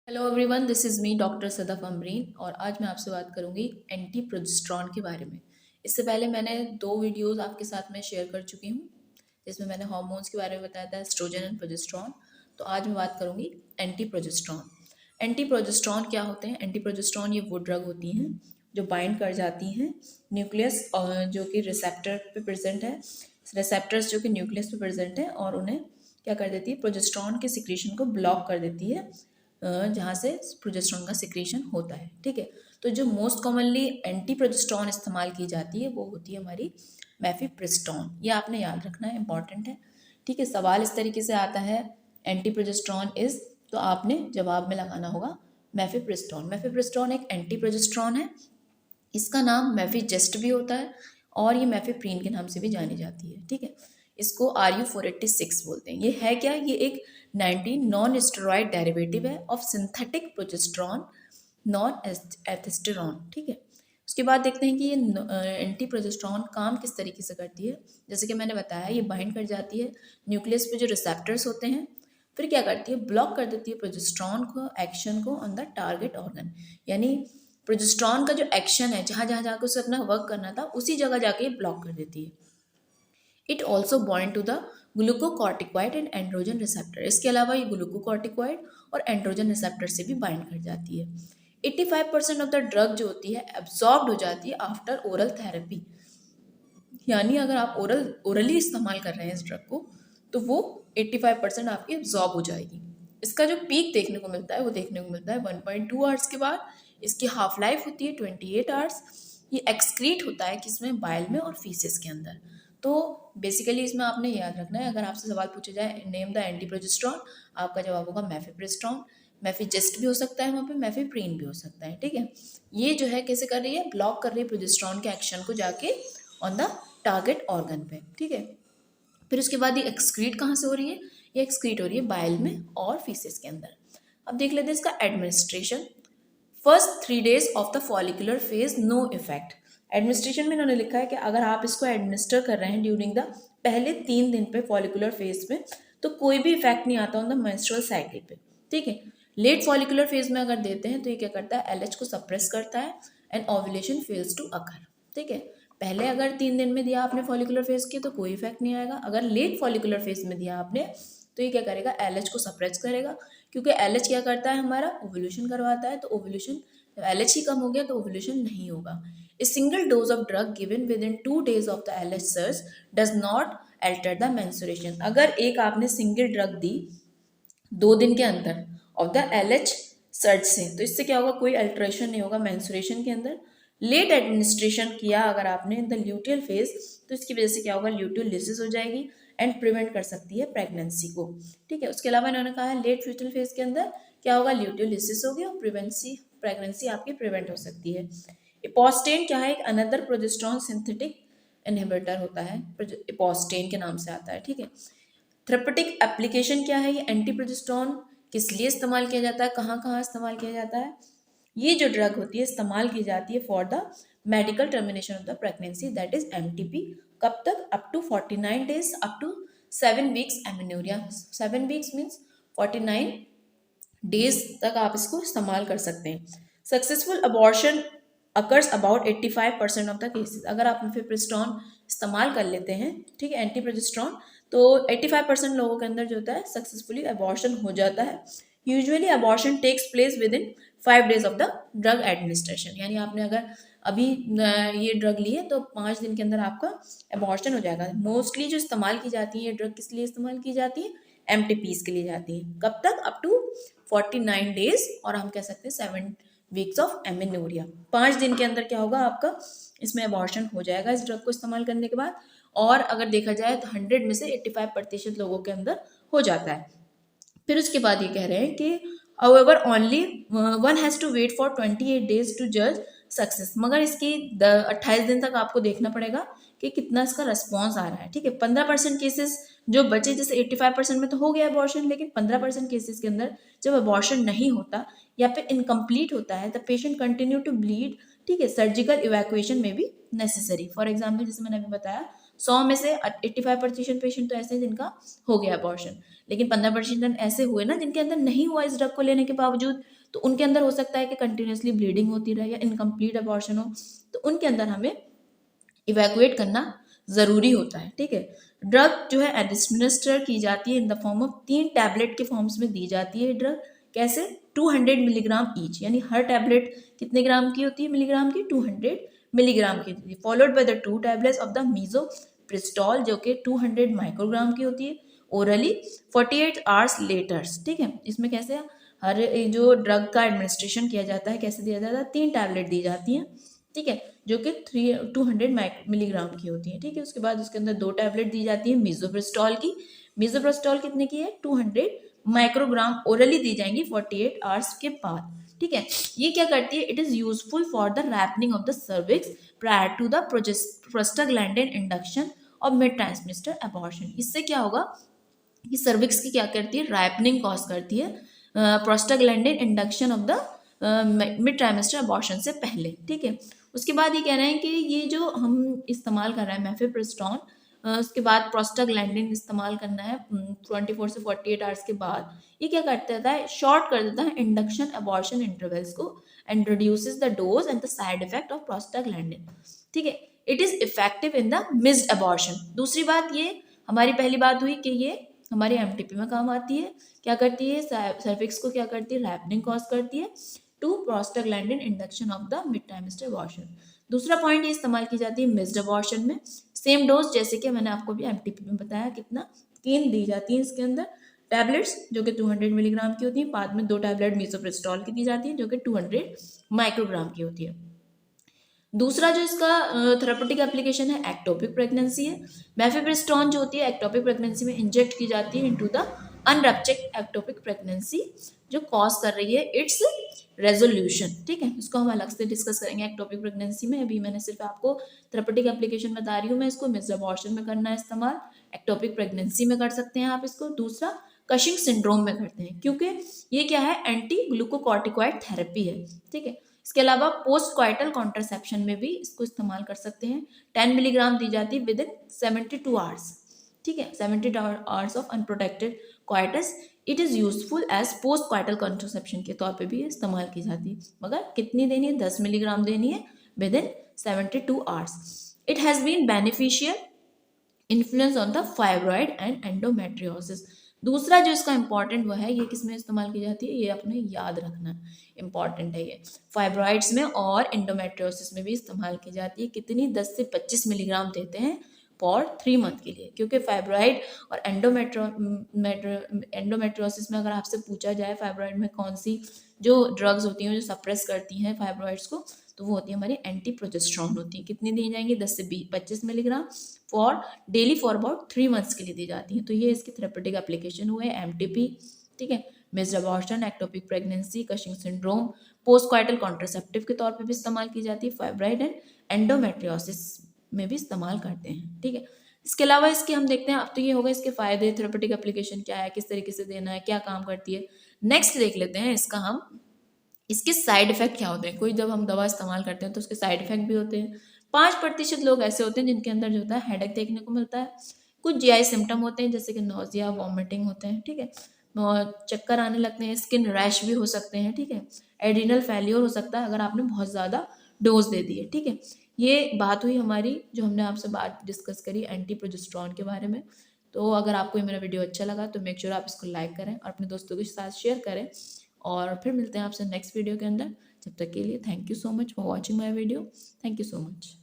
Hello everyone, this is me doctor Sadaf Amreen और आज मैं आपसे बात करूंगी एंटी प्रोजेस्टेरॉन के बारे में। इससे पहले मैंने दो वीडियोस आपके साथ में शेयर कर चुकी हूँ जिसमें मैंने हार्मोन्स के बारे में बताया था, एस्ट्रोजन एंड प्रोजेस्टेरॉन। तो आज मैं बात करूंगी एंटी प्रोजेस्टेरॉन। एंटी प्रोजेस्टेरॉन क्या होते हैं? एंटी प्रोजेस्टेरॉन ये वो ड्रग होती हैं जो बाइंड कर जाती हैं न्यूक्लियस जो कि रिसेप्टर पे प्रेजेंट है, रिसेप्टर्स जो कि न्यूक्लियस पे प्रेजेंट है, और उन्हें क्या कर देती है, प्रोजेस्टेरॉन के सिक्रीशन को ब्लॉक कर देती है जहाँ से प्रोजेस्टेरॉन का सिक्रीशन होता है। ठीक है, तो जो मोस्ट कॉमनली एंटी प्रोजेस्टेरॉन इस्तेमाल की जाती है वो होती है हमारी मेफिप्रिस्टोन। ये आपने याद रखना है, इंपॉर्टेंट है। ठीक है, सवाल इस तरीके से आता है एंटी प्रोजेस्टेरॉन इज, तो आपने जवाब में लगाना होगा मेफिप्रिस्टोन। मेफिप्रिस्टोन एक एंटी प्रोजेस्टेरॉन है। इसका नाम मेफिजेस्ट भी होता है और ये मेफिप्रीन के नाम से भी जानी जाती है। ठीक है, इसको RU486 बोलते हैं। ये है क्या? ये एक 19 नॉन स्टेरॉइड डेरिवेटिव है ऑफ सिंथेटिक प्रोजेस्टेरॉन नॉन एथेस्टेरॉन। ठीक है, उसके बाद देखते हैं कि ये एंटी प्रोजेस्टेरॉन काम किस तरीके से करती है। जैसे कि मैंने बताया, ये बाइंड कर जाती है न्यूक्लियस पे जो रिसेप्टर्स होते हैं, फिर क्या करती है, ब्लॉक कर देती है प्रोजेस्टेरॉन को, एक्शन को ऑन द टारगेट ऑर्गन। यानी प्रोजेस्टेरॉन का जो एक्शन है, जहाँ जहाँ जाकर उसे अपना वर्क करना था उसी जगह जाके ब्लॉक कर देती है। It also bond to the glucocorticoid and androgen receptor. इसके अलावा ये ग्लूकोकॉर्टिकॉइड और एंड्रोजन रिसेप्टर से भी बाइंड कर जाती है। 85% ऑफ द ड्रग जो होती है एब्जॉर्ब हो जाती है आफ्टर ओरल थेरेपी। यानी अगर आप ओरली इस्तेमाल कर रहे हैं इस ड्रग को तो वो 85% आपकी एब्जॉर्ब हो जाएगी। इसका जो पीक देखने को मिलता है वो देखने को मिलता है 1.2 आवर्स के बाद। इसकी हाफ लाइफ होती है 28 आवर्स। ये एक्सक्रीट होता है किसमें? बाइल में और फीसेस के अंदर। तो बेसिकली इसमें आपने याद रखना है, अगर आपसे सवाल पूछा जाए नेम द एंटी प्रोजेस्टेरॉन, आपका जवाब होगा मेफिप्रिस्टोन। मेफिजेस्ट भी हो सकता है वहाँ पे, मेफिप्रीन भी हो सकता है। ठीक है, ये जो है कैसे कर रही है, ब्लॉक कर रही है प्रोजेस्टेरॉन के एक्शन को जाके ऑन द टारगेट ऑर्गन पे। ठीक है, फिर उसके बाद ये एक्सक्रीट कहाँ से हो रही है? ये एक्सक्रीट हो रही है बाइल में और फीसेस के अंदर। अब देख लेते हैं इसका administration. First 3 days of the follicular phase no effect. Administration में इन्होंने लिखा है कि अगर आप इसको एडमिनिस्टर कर रहे हैं ड्यूरिंग द पहले 3 दिन पे फॉलिकुलर फेज में, तो कोई भी इफेक्ट नहीं आता ऑन द मेंस्ट्रुअल साइकिल पे। ठीक है, लेट फॉलिकुलर फेज में अगर देते हैं तो ये क्या करता है, LH को सप्रेस करता है and ovulation fails to occur. ठीक है, पहले अगर 3 दिन में दिया आपने फॉलिकुलर फेज के तो कोई इफेक्ट नहीं आएगा। अगर लेट फॉलिकुलर फेज में दिया आपने तो ये क्या करेगा, LH को सप्रेस करेगा, क्योंकि LH क्या करता है, हमारा ओव्यूलेशन करवाता है। तो ओव्यूलेशन, LH ही कम हो गया तो ओव्यूलेशन नहीं होगा। A single dose of drug given within 2 days of the LH surge does not alter the menstruation। अगर एक आपने सिंगल ड्रग दी 2 दिन के अंदर ऑफ द LH सर्ज से, तो इससे क्या होगा, कोई अल्ट्रेशन नहीं होगा मेंस्ट्रुएशन के अंदर। लेट एडमिनिस्ट्रेशन किया अगर आपने इन द ल्यूटियल फेज, तो इसकी वजह से क्या होगा, ल्यूटियल लिसिस हो जाएगी एंड प्रिवेंट कर सकती है प्रेगनेंसी को। ठीक है, उसके अलावा इन्होंने कहा है लेट फ्यूटल फेज के अंदर क्या होगा, ल्यूटियल लिसिस होगी और प्रेगनेंसी आपकी प्रिवेंट हो सकती है। इपोस्टेन क्या है, एक अनदर प्रोजेस्टेरॉन सिंथेटिक इनहिबिटर होता है, इपोस्टेन के नाम से आता है। ठीक है, थेरेपेटिक एप्लीकेशन क्या है, ये एंटी प्रोजेस्टेरॉन किस लिए इस्तेमाल किया जाता है, कहाँ कहाँ इस्तेमाल किया जाता है? ये जो ड्रग होती है इस्तेमाल की जाती है for the medical termination of the pregnancy, that is MTP। कब तक? Up to 49 days, up to 7 weeks amenorrhoea. 7 weeks means 49 days तक आप इसको इस्तेमाल कर सकते हैं। Successful abortion occurs about 85% of the cases. अगर आप मेफिप्रिस्टोन इस्तेमाल कर लेते हैं, ठीक है, एंटी प्रोजेस्टेरॉन, तो 85% लोगों के अंदर जो होता है सक्सेसफुली अबॉर्शन हो जाता है। Usually abortion takes place within 5 days of the drug administration. यानी आपने अगर अभी ये ड्रग ली है तो 5 दिन के अंदर आपका अबॉर्शन हो जाएगा। मोस्टली जो इस्तेमाल की जाती है ये ड्रग किस लिए इस्तेमाल की जाती है, MTPs के लिए जाती है। कब तक? अप टू 49 डेज, और हम कह सकते हैं 7 वीक्स ऑफ एमिनोरिया। 5 दिन के अंदर क्या होगा, आपका इसमें अबॉर्शन हो जाएगा इस ड्रग को इस्तेमाल करने के बाद। और अगर देखा जाए तो 100 में से 85% लोगों के अंदर हो जाता है। फिर उसके बाद ये कह रहे हैं कि however only one has to wait for 28 days to judge success. मगर इसकी 28 दिन तक आपको देखना पड़ेगा कि कितना इसका रिस्पॉन्स आ रहा है। ठीक है, 15% केसेस जो बचे, जैसे 85% में तो हो गया अबॉर्शन, लेकिन 15% केसेस के अंदर जब अबॉर्शन नहीं होता या फिर इनकम्प्लीट होता है, the patient continue to bleed. ठीक है, सर्जिकल इवैक्यूएशन में भी नेसेसरी। फॉर एग्जाम्पल जैसे मैंने अभी बताया, 100 में से 85% पेशेंट तो ऐसे हैं जिनका हो गया अबॉर्शन, लेकिन 15% ऐसे हुए ना जिनके अंदर नहीं हुआ इस ड्रग को लेने के बावजूद, तो उनके अंदर हो सकता है कि कंटिन्यूसली ब्लीडिंग होती रहे या इनकम्प्लीट अबॉर्शन हो, तो उनके अंदर हमें इवैक्यूएट करना ज़रूरी होता है। ठीक है, ड्रग जो है एडमिनिस्टर की जाती है in the form of 3 tablet के फॉर्म्स में दी जाती है ड्रग। कैसे? 200 मिलीग्राम ईच, यानी हर टैबलेट कितने ग्राम की होती है? मिलीग्राम की 200 मिलीग्राम की होती है, followed by the 2 tablets of the misoprostol जो कि 200 माइक्रोग्राम की होती है, ओरली 48 आवर्स लेटर्स। ठीक है, इसमें कैसे हर जो ड्रग का एडमिनिस्ट्रेशन किया जाता है कैसे दिया जाता है? 3 टैबलेट दी जाती हैं। ठीक है, जो कि 200 मिलीग्राम की होती है। ठीक है, उसके बाद उसके अंदर 2 टैबलेट दी जाती है मीजोप्रिस्टोल की। मीजोप्रिस्टोल कितने की है? 200 माइक्रोग्राम ओरली दी जाएंगी 48 आवर्स के बाद। ठीक है, ये क्या करती है? It is useful for the ripening of the cervix prior to the prostaglandin induction और मिड ट्रांसमिस्टर अबॉर्शन। इससे क्या होगा कि सर्विक्स की क्या करती है? रैपनिंग कॉज करती है prostaglandin induction of the mid trimester abortion से पहले। ठीक है, उसके बाद ये कह रहे हैं कि ये जो हम इस्तेमाल कर रहे हैं मेफेप्रिस्टोन, उसके बाद प्रोस्टाग्लैंडिन इस्तेमाल करना है 24 से 48 आवर्स के बाद, ये क्या कर देता है? शॉर्ट कर देता है इंडक्शन अबॉर्शन इंटरवल्स को and reduces the dose and the side effect of prostaglandin. ठीक है, it is effective in the missed abortion. दूसरी बात, ये हमारी पहली बात हुई कि ये हमारी एमटीपी में काम आती है। क्या करती है? सर्विक्स को क्या करती है? रैपनिंग कॉज करती है to prostaglandin induction of the mid trimester abortion. दूसरा पॉइंट, ये इस्तेमाल की जाती है मिस्ड अबॉर्शन में। सेम डोज जैसे कि मैंने आपको भी एमटीपी में बताया कितना, 3 दी जाती है इसके अंदर टैबलेट्स जो कि 200 मिलीग्राम की होती है, बाद में 2 टैबलेट मीसोप्रेस्टोल की दी जाती है जो कि 200 माइक्रोग्राम की होती है। दूसरा जो इसका थेरापेटिक एप्लीकेशन है एक्टोपिक प्रेगनेंसी है। मेफेप्रिस्टोन जो होती है एक्टोपिक प्रेगनेंसी में इंजेक्ट की जाती है इनटू द अनरप्चेक्ड एक्टोपिक प्रेगनेंसी जो कॉज कर रही है इट्स रेजोल्यूशन। ठीक है, इसको हम अलग से डिस्कस करेंगे एक्टोपिक प्रेगनेंसी में। अभी मैंने सिर्फ आपको थेरापेटिक एप्लीकेशन बता रही हूँ। मैं इसको मिस्ड अबॉर्शन में करना है इस्तेमाल, एक्टोपिक प्रेगनेंसी में कर सकते हैं आप इसको। दूसरा कशिंग सिंड्रोम में करते हैं, क्योंकि ये क्या है? एंटी ग्लूकोकॉर्टिकॉइड थेरेपी है। ठीक है, इसके अलावा पोस्ट क्वाइटल कॉन्ट्रासेप्शन में भी इसको इस्तेमाल कर सकते हैं। 10 मिलीग्राम दी जाती है विद इन 72 आवर्स। ठीक है, 72 hours of unprotected coitus. It is useful as post coital contraception के तौर पे भी इस्तेमाल की जाती है, मगर कितनी देनी है? 10 मिलीग्राम देनी है within 72 hours. It has been beneficial influence on the fibroid and endometriosis. दूसरा जो इसका इंपॉर्टेंट वो है, ये किस में इस्तेमाल की जाती है? ये अपने याद रखना इंपॉर्टेंट है। ये फाइब्रॉइड्स में और एंडोमेट्रियोसिस में भी इस्तेमाल की जाती है। कितनी? 10 से 25 मिलीग्राम देते हैं फॉर 3 मंथ के लिए, क्योंकि फाइब्रॉइड और एंडोमेट्रियोसिस में अगर आपसे पूछा जाए फाइब्रॉइड में कौन सी जो ड्रग्स होती हैं जो सप्रेस करती हैं फाइब्रॉइड्स को, तो वो होती है हमारी एंटी प्रोजेस्टेरोन होती है। कितनी दी जाएंगी? 10 से 25 milligram for daily for about 3 months के लिए दी जाती हैं। तो ये इसकी थेरेपेटिक एप्लीकेशन हुए एमटीपी। ठीक है, missed abortion, ectopic pregnancy, Cushing syndrome, post क्वाइटल contraceptive के तौर पे भी इस्तेमाल की जाती है। फाइब्रॉइड एंड एंडोमेट्रियोसिस में भी इस्तेमाल करते हैं। ठीक है, इसके अलावा इसके हम देखते हैं, अब तो ये होगा इसके फायदे, थेरेपेटिक एप्लीकेशन क्या है, किस तरीके से देना है, क्या काम करती है। नेक्स्ट देख लेते हैं इसका हम, इसके साइड इफेक्ट क्या होते हैं। कोई जब हम दवा इस्तेमाल करते हैं तो उसके साइड इफेक्ट भी होते हैं। 5% लोग ऐसे होते हैं जिनके अंदर जो होता है हेडेक देखने को मिलता है। कुछ जीआई सिम्टम होते हैं जैसे कि नोजिया, वॉमिटिंग होते हैं। ठीक है, चक्कर आने लगते हैं, स्किन रैश भी हो सकते हैं। ठीक है, एड्रिनल फेल्योर हो सकता है अगर आपने बहुत ज़्यादा डोज दे दी है। ठीक है, ये बात हुई हमारी जो हमने आपसे बात डिस्कस करी एंटी प्रोजेस्टेरोन के बारे में। तो अगर आपको ये मेरा वीडियो अच्छा लगा तो मेक श्योर आप इसको लाइक करें और अपने दोस्तों के साथ शेयर करें, और फिर मिलते हैं आपसे नेक्स्ट वीडियो के अंदर। जब तक के लिए thank you so much for watching my video. Thank you so much.